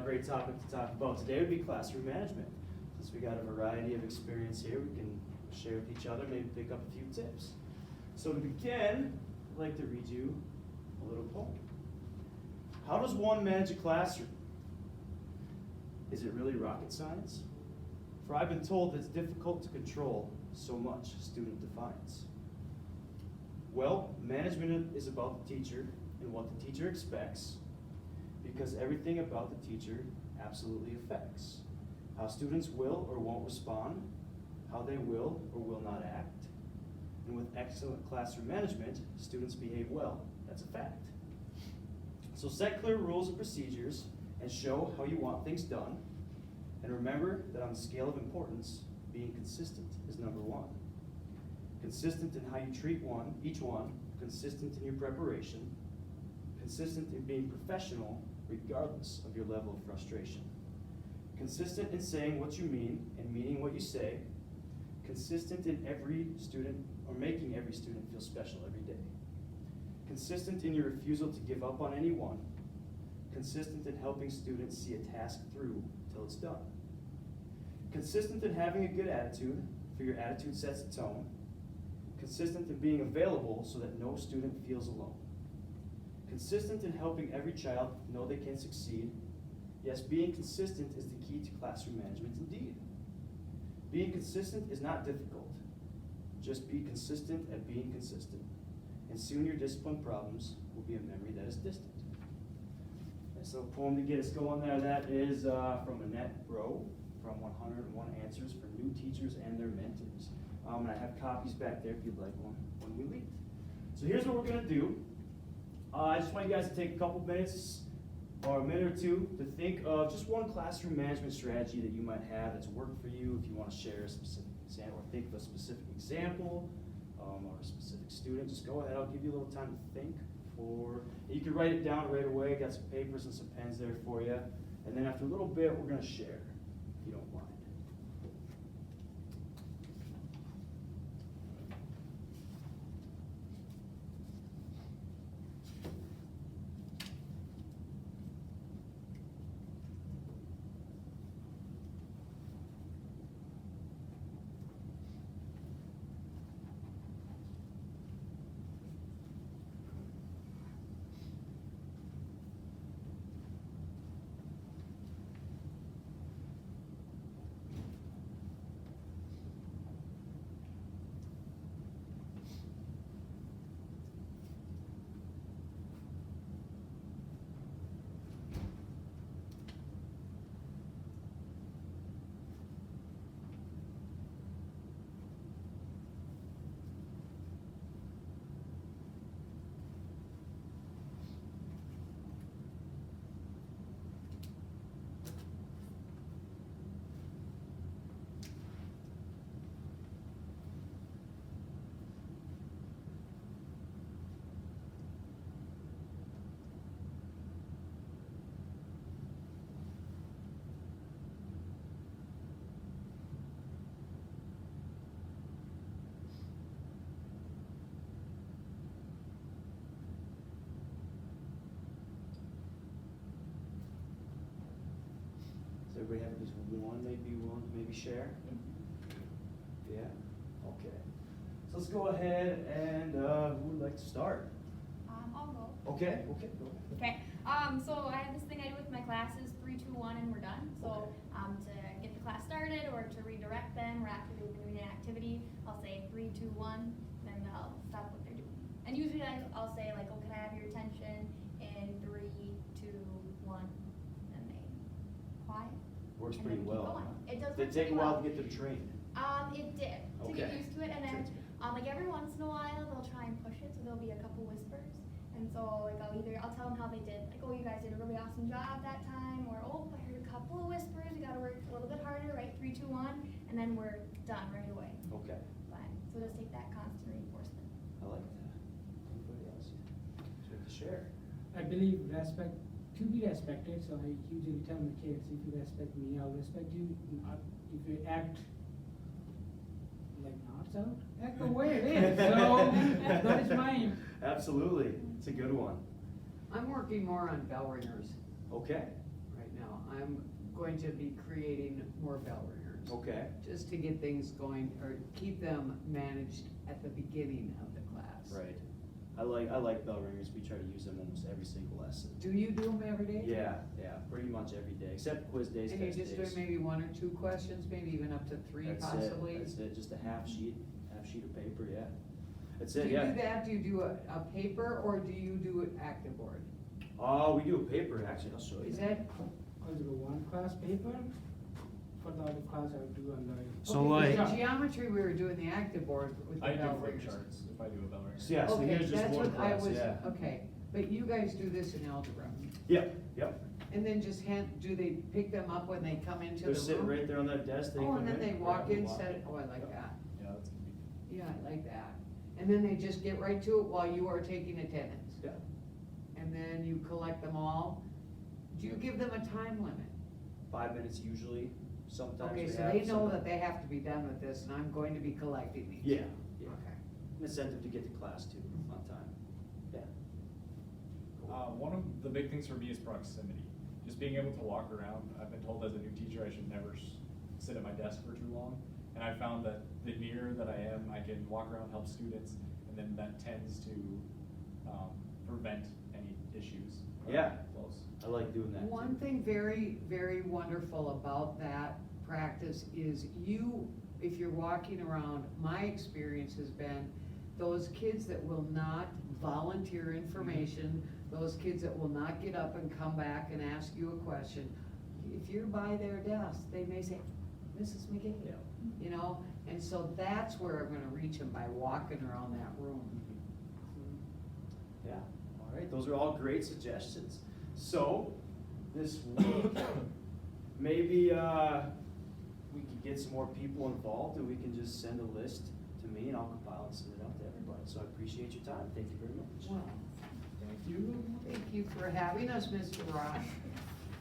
great topic to talk about today would be classroom management. Since we got a variety of experience here, we can share with each other, maybe pick up a few tips. So to begin, I'd like to read you a little poem. How does one manage a classroom? Is it really rocket science? For I've been told it's difficult to control so much student defiance. Well, management is about the teacher and what the teacher expects, because everything about the teacher absolutely affects how students will or won't respond, how they will or will not act. And with excellent classroom management, students behave well. That's a fact. So set clear rules and procedures and show how you want things done. And remember that on the scale of importance, being consistent is number one. Consistent in how you treat each one, consistent in your preparation, consistent in being professional regardless of your level of frustration. Consistent in saying what you mean and meaning what you say. Consistent in every student, or making every student feel special every day. Consistent in your refusal to give up on anyone. Consistent in helping students see a task through till it's done. Consistent in having a good attitude, for your attitude sets the tone. Consistent in being available so that no student feels alone. Consistent in helping every child know they can succeed. Yes, being consistent is the key to classroom management indeed. Being consistent is not difficult. Just be consistent at being consistent. And soon your discipline problems will be a memory that is distant. And so poem to get us going there, that is from Annette Rowe, from 101 Answers for New Teachers and Their Mentors. And I have copies back there if you'd like one when we leave. So here's what we're gonna do. I just want you guys to take a couple minutes or a minute or two to think of just one classroom management strategy that you might have that's worked for you. If you want to share a specific example or think of a specific example or a specific student, just go ahead. I'll give you a little time to think. You can write it down right away. Got some papers and some pens there for you. And then after a little bit, we're going to share, if you don't mind. Everybody have at least one, maybe share? Yeah? Okay. So let's go ahead and who would like to start? I'll go. Okay, go. Okay. So I have this thing I do with my classes, 3, 2, 1, and we're done. So to get the class started or to redirect them, or after they've been doing an activity, I'll say 3, 2, 1, then I'll stop what they're doing. And usually I'll say like, oh, can I have your attention in 3, 2, 1, and they quiet. Works And pretty then keep well. going. It does Did it work take a pretty while well. to get them trained? It did, to get used to it, and then like every once in a while they'll try and push it, so there'll be a couple whispers, and so like I'll tell them how they did, like, oh, you guys did a really awesome job that time, or oh, I heard a couple of whispers, you gotta work a little bit harder, right? 3, 2, 1, and then we're done right away. Okay. Fine. So just take that constant reinforcement. I like that. Anybody else? Would you like to share? I believe respect, to be respected, so I usually tell my kids, if you respect me, I'll respect you. If you act like not so, act the way it is. So that is mine. Absolutely. It's a good one. I'm working more on bell ringers Okay. right now. I'm going to be creating more bell ringers. Okay, Just to get things going, or keep them managed at the beginning of the class. right. I like bell ringers, we try to use them almost every single lesson. Do you do them every day? Yeah, pretty much every day, except quiz days, And you're test just days. doing maybe 1 or 2 questions, maybe even up to 3 possibly? That's it, just a half sheet of paper, yeah. That's Do it, you yeah. do that, do you do a paper, or do you do it active board? Oh, we do a paper, actually, I'll show you. Is that, I'll do one class paper, for the other class I'll do on the. So okay, 'cause like- in geometry, we were doing the active board with the I do bell flip ringers. charts if I do a bell ringer. So, yeah, so Okay, here's just that's one what I class, was, yeah. okay, but you guys do this in algebra, Yep. and then just do they pick them up when they come into the room? They're sitting right there on that desk, they Oh, come and then in, they grab walk them, in, walk set in. it, oh, I like that, Yeah, that's convenient. yeah, I like that. And then they just get right to it while you are taking attendance, Yeah, and then you collect them all. Do you give them a time limit? 5 minutes usually, sometimes we Okay, have. so they know some- that they have to be done with this, and I'm going to be collecting these. Yeah, yeah. Okay. Incentive to get to class too, on time, yeah. One of the big things for me is proximity. Just being able to walk around. I've been told as a new teacher I should never sit at my desk for too long. And I found that the nearer that I am, I can walk around, help students, and then that tends to prevent any issues. Yeah. Close. I like doing that too. One thing very, very wonderful about that practice is if you're walking around, my experience has been those kids that will not volunteer information, those kids that will not get up and come back and ask you a question, if you're by their desk, they may say, Mrs. McGee, Yeah. you know? And so that's where I'm gonna reach them, by walking around that room. Yeah, all right, those are all great suggestions. So, this week, maybe, we could get some more people involved, and we can just send a list to me, and I'll compile and send it out to everybody. So I appreciate your time, thank you very much. Well, Thank you. thank you for having us, Mr. Ross.